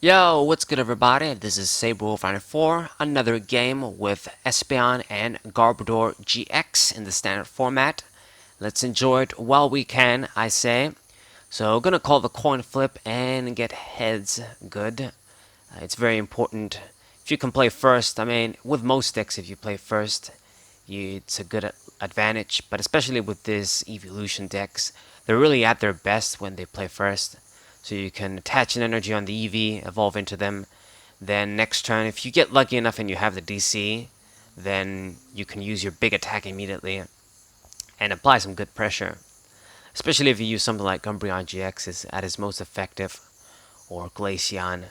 Yo, what's good everybody? This is Saberwolf94, another game with Espeon and Garbodor GX in the standard format. Let's enjoy it while we can, I say. So, gonna call the coin flip and get heads good. It's very important. If you can play first, I mean, with most decks, if you play first, it's a good advantage. But especially with this eeveelution decks, they're really at their best when they play first. So you can attach an energy on the EV, evolve into them. Then next turn, if you get lucky enough and you have the DC, then you can use your big attack immediately and apply some good pressure. Especially if you use something like Umbreon GX is at its most effective, or Glaceon.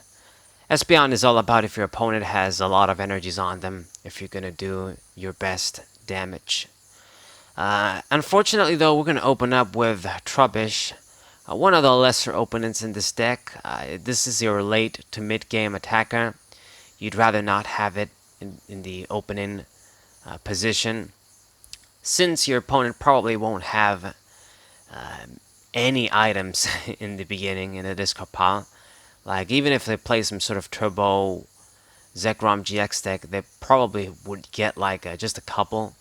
Espeon is all about if your opponent has a lot of energies on them, if you're going to do your best damage. Unfortunately though, we're going to open up with Trubbish, one of the lesser opponents in this deck. This is your late to mid game attacker. You'd rather not have it in the opening position, since your opponent probably won't have any items in the beginning in the discard pile. Like, even if they play some sort of Turbo Zekrom GX deck, they probably would get like just a couple.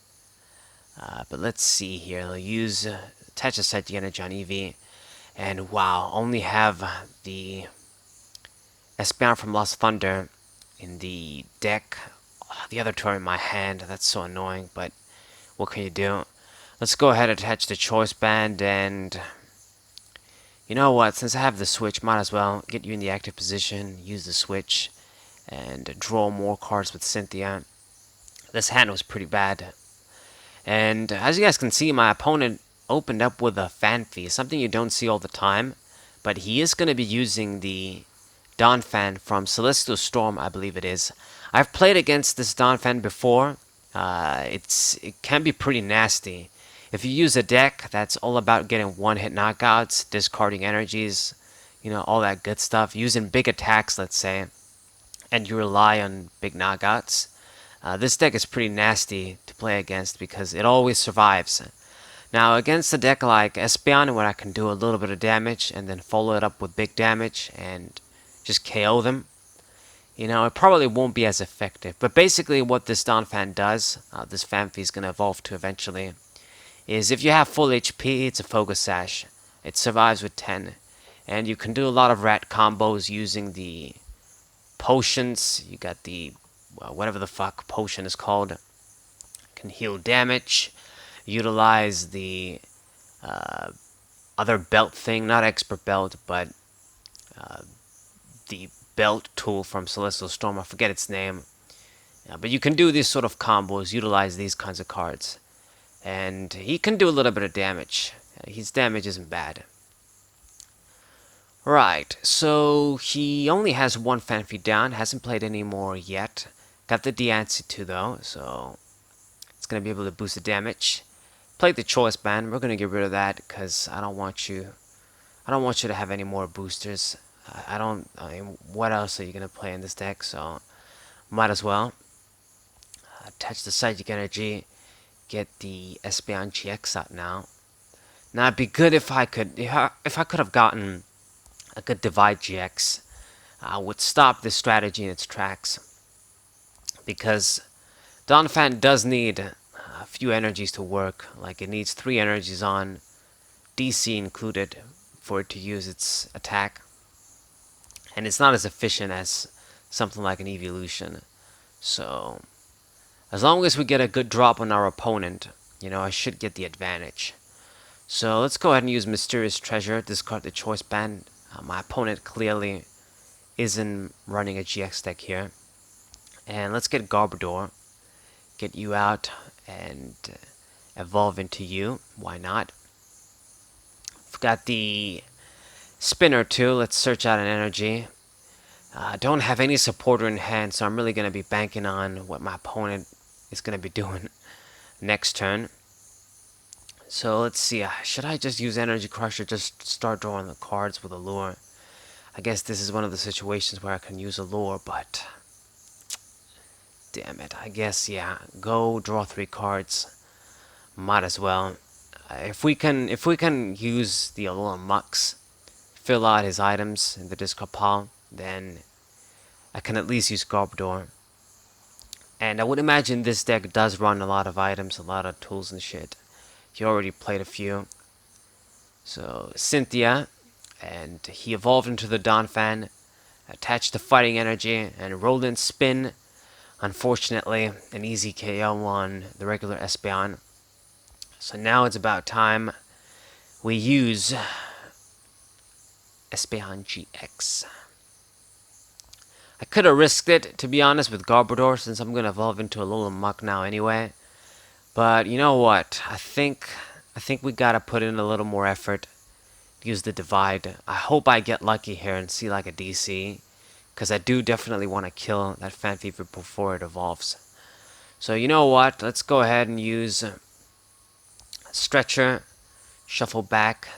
But let's see here. They'll use attach a set energy on EV. And wow, only have the Espeon from Lost Thunder in the deck. The other two are in my hand. That's so annoying, but what can you do? Let's go ahead and attach the Choice Band, and you know what? Since I have the switch, might as well get you in the active position, use the switch, and draw more cards with Cynthia. This hand was pretty bad. And as you guys can see, my opponent opened up with a Fanfi, something you don't see all the time, but he is going to be using the Donphan from Celestial Storm, I believe it is. I've played against this Donphan before. It can be pretty nasty. If you use a deck that's all about getting one-hit knockouts, discarding energies, all that good stuff, using big attacks, let's say, and you rely on big knockouts, this deck is pretty nasty to play against because it always survives. Now, against a deck like Espeon, where I can do a little bit of damage and then follow it up with big damage and just KO them, it probably won't be as effective. But basically what this Donphan does, this Fanfi is going to evolve to eventually, is if you have full HP, it's a focus sash. It survives with 10. And you can do a lot of rat combos using the potions. You got the, whatever the fuck potion is called. Can heal damage. Utilize the other belt thing, not expert belt, but the belt tool from Celestial Storm. I forget its name. But you can do these sort of combos, utilize these kinds of cards. And he can do a little bit of damage. His damage isn't bad. Right, so he only has one Fanfi down, hasn't played any more yet. Got the Diancie too though, so it's going to be able to boost the damage. Played the Choice Band. We're going to get rid of that because I don't want you to have any more boosters. I mean, what else are you going to play in this deck? So might as well attach the Psychic Energy, get the Espeon GX out now. Now it'd be good if I could have gotten a good Divide GX. Would stop this strategy in its tracks, because Donphan does need a few energies to work. Like, it needs 3 energies on DC included for it to use its attack, and it's not as efficient as something like an eeveelution. So as long as we get a good drop on our opponent, I should get the advantage. So let's go ahead and use Mysterious Treasure, discard the Choice Band. My opponent clearly isn't running a GX deck here. And let's get Garbodor, get you out, and evolve into you. Why not? We've got the Spinner too. Let's search out an energy. Don't have any supporter in hand, so I'm really going to be banking on what my opponent is going to be doing next turn. So let's see. Should I just use Energy Crusher, just start drawing the cards with a lure? I guess this is one of the situations where I can use a lure, but damn it. I guess, yeah. Go draw 3 cards. Might as well. If we can use the Alolan Mux, fill out his items in the discard pile, then I can at least use Garbodor. And I would imagine this deck does run a lot of items, a lot of tools and shit. He already played a few. So Cynthia, and he evolved into the Donphan, attached the fighting energy, and rolled in spin. Unfortunately, an easy KO on the regular Espeon. So now it's about time we use Espeon GX. I could have risked it, to be honest, with Garbodor, since I'm going to evolve into a little muck now anyway. But you know what? I think we got to put in a little more effort. Use the divide. I hope I get lucky here and see like a DC, because I do definitely want to kill that Fanfever before it evolves. So you know what? Let's go ahead and use Stretcher, Shuffle back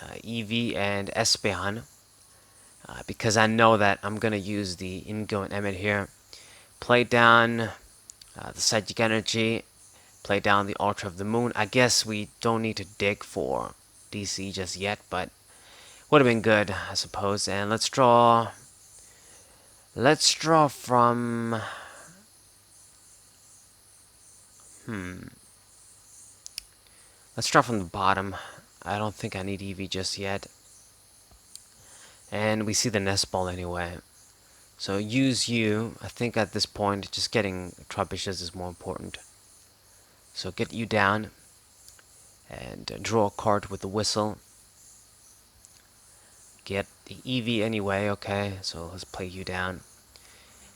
Eevee and Espeon, because I know that I'm going to use the Ingo and Emmet here. Play down the Psychic Energy, play down the Altar of the Moon. I guess we don't need to dig for DC just yet, but would have been good, I suppose. And let's draw from let's draw from the bottom. I don't think I need Eevee just yet. And we see the nest ball anyway. So use you. I think at this point just getting Troubishes is more important. So get you down and draw a card with the whistle. Get the Eevee anyway, okay, so let's play you down.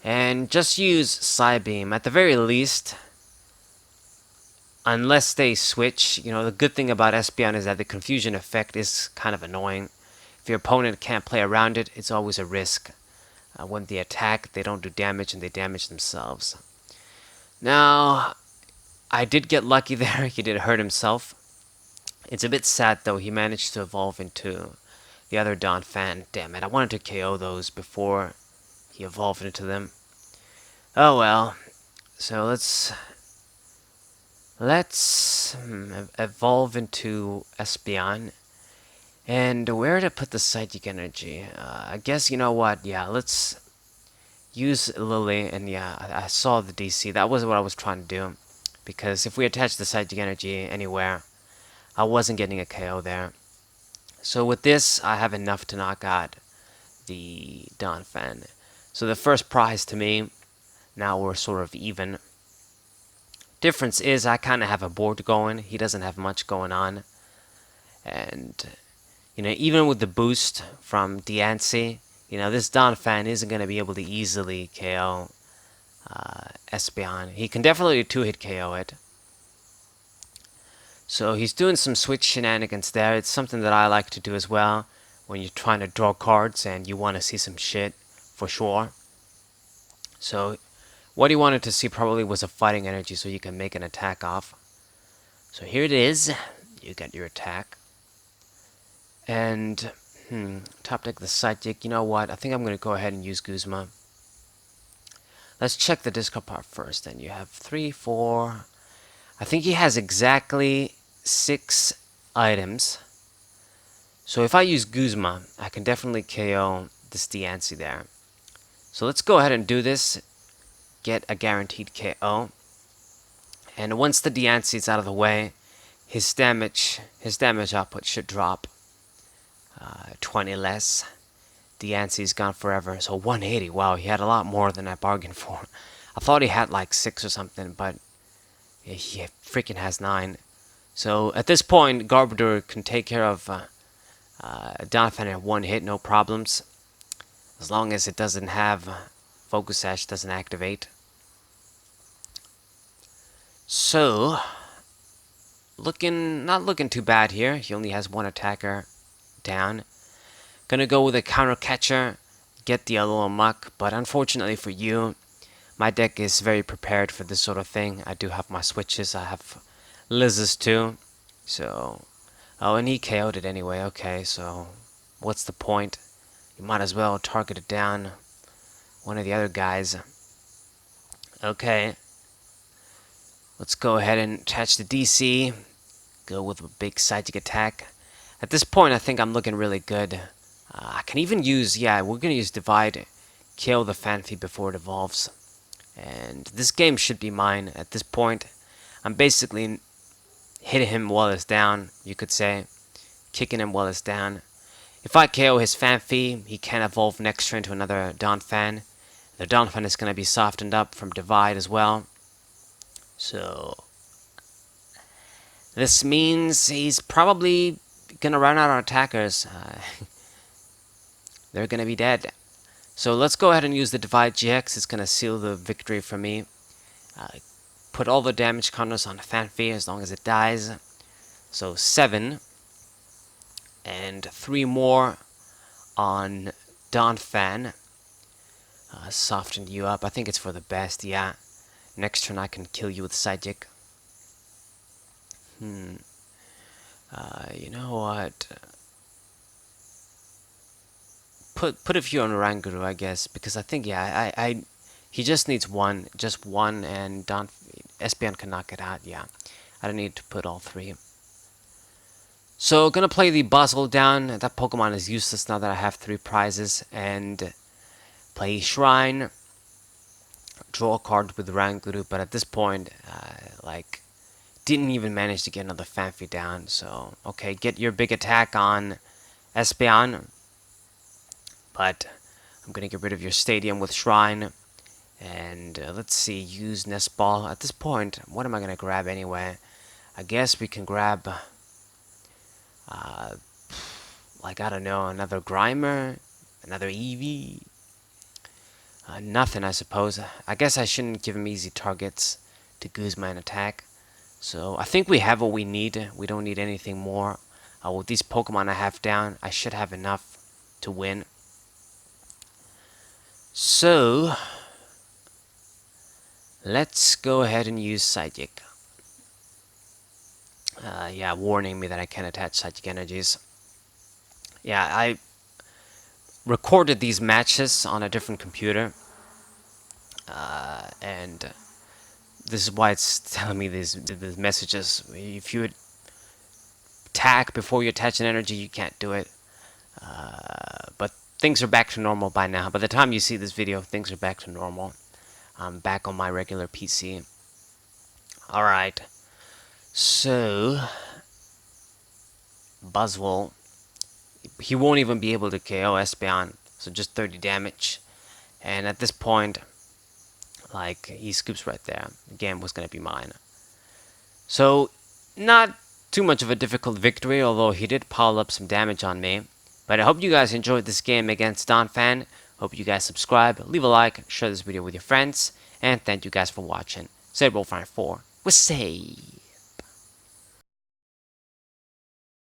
And just use Psybeam. At the very least, unless they switch, you know, the good thing about Espeon is that the confusion effect is kind of annoying. If your opponent can't play around it, it's always a risk. When they attack, they don't do damage and they damage themselves. Now, I did get lucky there. He did hurt himself. It's a bit sad though. He managed to evolve into the other Donphan. Damn it, I wanted to KO those before he evolved into them. Oh well. So let's evolve into Espeon. And where to put the Psychic Energy? I guess, you know what, yeah, let's use Lily, and yeah, I saw the DC. That was what I was trying to do. Because if we attach the Psychic Energy anywhere, I wasn't getting a KO there. So with this, I have enough to knock out the Donphan. So the first prize to me, now we're sort of even. Difference is I kind of have a board going. He doesn't have much going on. And, you know, even with the boost from Diancie, you know, this Donphan isn't going to be able to easily KO Espeon. He can definitely 2-hit KO it. So he's doing some switch shenanigans there. It's something that I like to do as well when you're trying to draw cards and you want to see some shit for sure. So what he wanted to see probably was a fighting energy so you can make an attack off. So here it is. You get your attack. And top deck the Psychic. You know what? I think I'm going to go ahead and use Guzma. Let's check the discard part first. And you have 3, 4. I think he has exactly 6 items. So if I use Guzma, I can definitely KO this Diancie there. So let's go ahead and do this. Get a guaranteed KO. And once the Diancie is out of the way, his damage output should drop 20 less. Diancie's gone forever. So 180. Wow, he had a lot more than I bargained for. I thought he had like 6 or something, but he freaking has 9. So at this point, Garbodor can take care of Donphan in 1 hit, no problems. As long as it doesn't have Focus Sash, doesn't activate. So, not looking too bad here. He only has 1 attacker down. Gonna go with a counter catcher, get the little muck, but unfortunately for you, my deck is very prepared for this sort of thing. I do have my switches, I have Lizzes too. So, oh, and he KO'd it anyway. Okay, so what's the point? You might as well target it down one of the other guys. Okay. Let's go ahead and attach the DC. Go with a big Psychic attack. At this point, I think I'm looking really good. I can even use, yeah, we're going to use Divide. KO the Phanpy before it evolves. And this game should be mine at this point. I'm basically hitting him while it's down, you could say. Kicking him while it's down. If I KO his Phanpy, he can evolve next turn to another Donphan. The Donphan is going to be softened up from Divide as well. So this means he's probably going to run out of attackers. They're going to be dead. So let's go ahead and use the Divide GX. It's going to seal the victory for me. Put all the damage counters on Phanpy as long as it dies. So 7. And 3 more on Donphan. Softened you up. I think it's for the best, yeah. Next turn I can kill you with Psychic. You know what? Put a few on Oranguru, I guess, because I think, yeah, he just needs one, and Espeon can knock it out, yeah. I don't need to put all 3. So, gonna play the Buzzle down. That Pokemon is useless now that I have 3 prizes, and play Shrine. Draw a card with Oranguru, but at this point, didn't even manage to get another Phanpy down. So, okay, get your big attack on Espeon. But I'm going to get rid of your Stadium with Shrine. And let's see, use Nest Ball. At this point, what am I going to grab anyway? I guess we can grab, I don't know, another Grimer, another Eevee. Nothing, I suppose. I guess I shouldn't give him easy targets to Guzman attack. So I think we have what we need. We don't need anything more. With these Pokemon I have down, I should have enough to win. So let's go ahead and use Psychic. Yeah, warning me that I can't attach Psychic Energies. Yeah, I recorded these matches on a different computer. And this is why it's telling me these messages. If you attack before you attach an energy, you can't do it. But things are back to normal by now. By the time you see this video, things are back to normal. I'm back on my regular PC. Alright. So, Buzzwole. He won't even be able to KO Espeon. So just 30 damage. And at this point, he scoops right there. The game was going to be mine. So, not too much of a difficult victory, although he did pile up some damage on me. But I hope you guys enjoyed this game against Donphan. Hope you guys subscribe, leave a like, share this video with your friends, and thank you guys for watching. Say Roll4, we'll say.